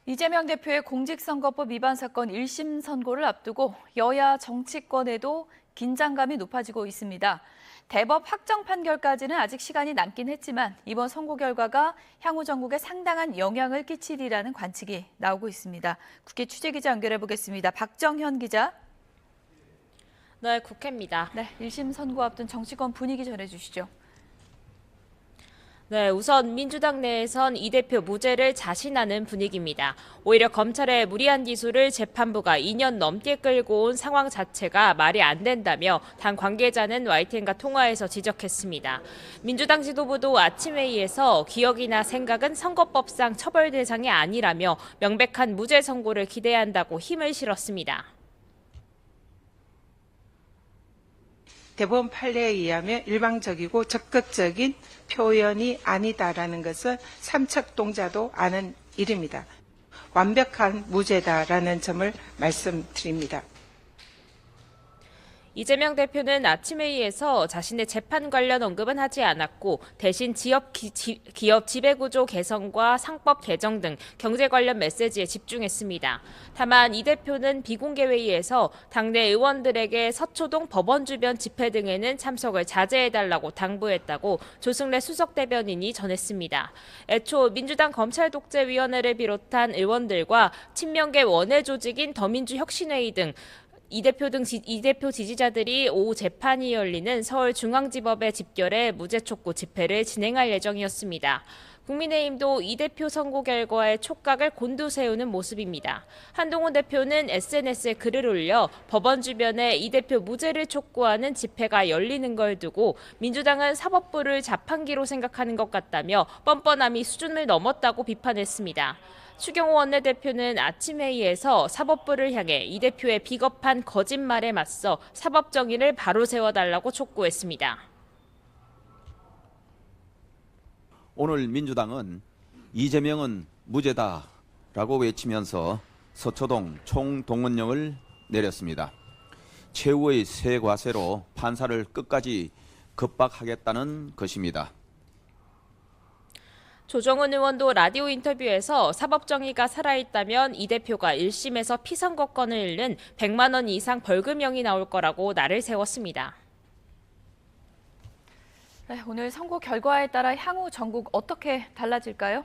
이재명 대표의 공직선거법 위반 사건 1심 선고를 앞두고 여야 정치권에도 긴장감이 높아지고 있습니다. 대법 확정 판결까지는 아직 시간이 남긴 했지만 이번 선고 결과가 향후 전국에 상당한 영향을 끼치리라는 관측이 나오고 있습니다. 국회 취재기자 연결해 보겠습니다. 박정현 기자. 네, 국회입니다. 네, 1심 선고 앞둔 정치권 분위기 전해주시죠. 네, 우선 민주당 내에선 이 대표 무죄를 자신하는 분위기입니다. 오히려 검찰의 무리한 기소를 재판부가 2년 넘게 끌고 온 상황 자체가 말이 안 된다며 당 관계자는 YTN과 통화에서 지적했습니다. 민주당 지도부도 아침 회의에서 기억이나 생각은 선거법상 처벌 대상이 아니라며 명백한 무죄 선고를 기대한다고 힘을 실었습니다. 대법원 판례에 의하면 일방적이고 적극적인 표현이 아니다라는 것은 삼척동자도 아는 일입니다. 완벽한 무죄다라는 점을 말씀드립니다. 이재명 대표는 아침 회의에서 자신의 재판 관련 언급은 하지 않았고 대신 기업 지배구조 개선과 상법 개정 등 경제 관련 메시지에 집중했습니다. 다만 이 대표는 비공개 회의에서 당내 의원들에게 서초동 법원 주변 집회 등에는 참석을 자제해달라고 당부했다고 조승래 수석 대변인이 전했습니다. 애초 민주당 검찰독재위원회를 비롯한 의원들과 친명계 원외 조직인 더민주혁신회의 등 이 대표 지지자들이 오후 재판이 열리는 서울중앙지법에 집결해 무죄 촉구 집회를 진행할 예정이었습니다. 국민의힘도 이 대표 선고 결과에 촉각을 곤두세우는 모습입니다. 한동훈 대표는 SNS에 글을 올려 법원 주변에 이 대표 무죄를 촉구하는 집회가 열리는 걸 두고 민주당은 사법부를 자판기로 생각하는 것 같다며 뻔뻔함이 수준을 넘었다고 비판했습니다. 추경호 원내대표는 아침 회의에서 사법부를 향해 이 대표의 비겁한 거짓말에 맞서 사법 정의를 바로 세워달라고 촉구했습니다. 오늘 민주당은 이재명은 무죄다라고 외치면서 서초동 총동원령을 내렸습니다. 최후의 새 과세로 판사를 끝까지 겁박하겠다는 것입니다. 조정훈 의원도 라디오 인터뷰에서 사법정의가 살아있다면 이 대표가 1심에서 피선거권을 잃는 100만 원 이상 벌금형이 나올 거라고 날을 세웠습니다. 네, 오늘 선고 결과에 따라 향후 전국 어떻게 달라질까요?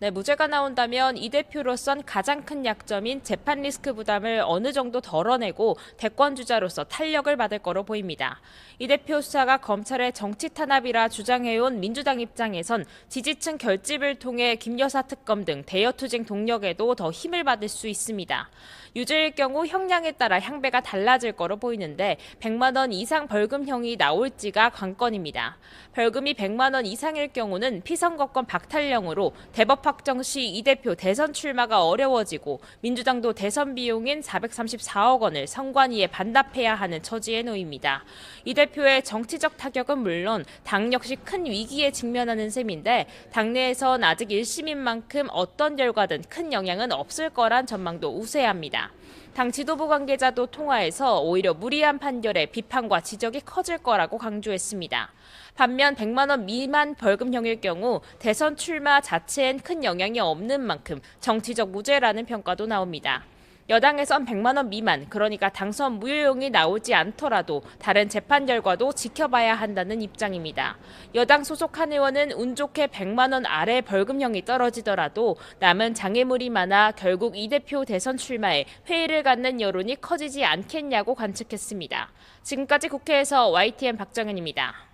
네, 무죄가 나온다면 이 대표로선 가장 큰 약점인 재판 리스크 부담을 어느 정도 덜어내고 대권주자로서 탄력을 받을 거로 보입니다. 이 대표 수사가 검찰의 정치 탄압이라 주장해온 민주당 입장에선 지지층 결집을 통해 김 여사 특검 등 대여투쟁 동력에도 더 힘을 받을 수 있습니다. 유죄일 경우 형량에 따라 향배가 달라질 거로 보이는데 100만 원 이상 벌금형이 나올지가 관건입니다. 벌금이 100만 원 이상일 경우는 피선거권 박탈령으로 대법 확정 시 이 대표 대선 출마가 어려워지고 민주당도 대선 비용인 434억 원을 선관위에 반납해야 하는 처지에 놓입니다. 이 대표의 정치적 타격은 물론 당 역시 큰 위기에 직면하는 셈인데 당내에선 아직 1심인 만큼 어떤 결과든 큰 영향은 없을 거란 전망도 우세합니다. 당 지도부 관계자도 통화에서 오히려 무리한 판결에 비판과 지적이 커질 거라고 강조했습니다. 반면 100만 원 미만 벌금형일 경우 대선 출마 자체엔 큰 영향이 없는 만큼 정치적 무죄라는 평가도 나옵니다. 여당에선 100만 원 미만, 그러니까 당선 무효용이 나오지 않더라도 다른 재판 결과도 지켜봐야 한다는 입장입니다. 여당 소속 한 의원은 운 좋게 100만 원 아래 벌금형이 떨어지더라도 남은 장애물이 많아 결국 이 대표 대선 출마에 회의를 갖는 여론이 커지지 않겠냐고 관측했습니다. 지금까지 국회에서 YTN 박정현입니다.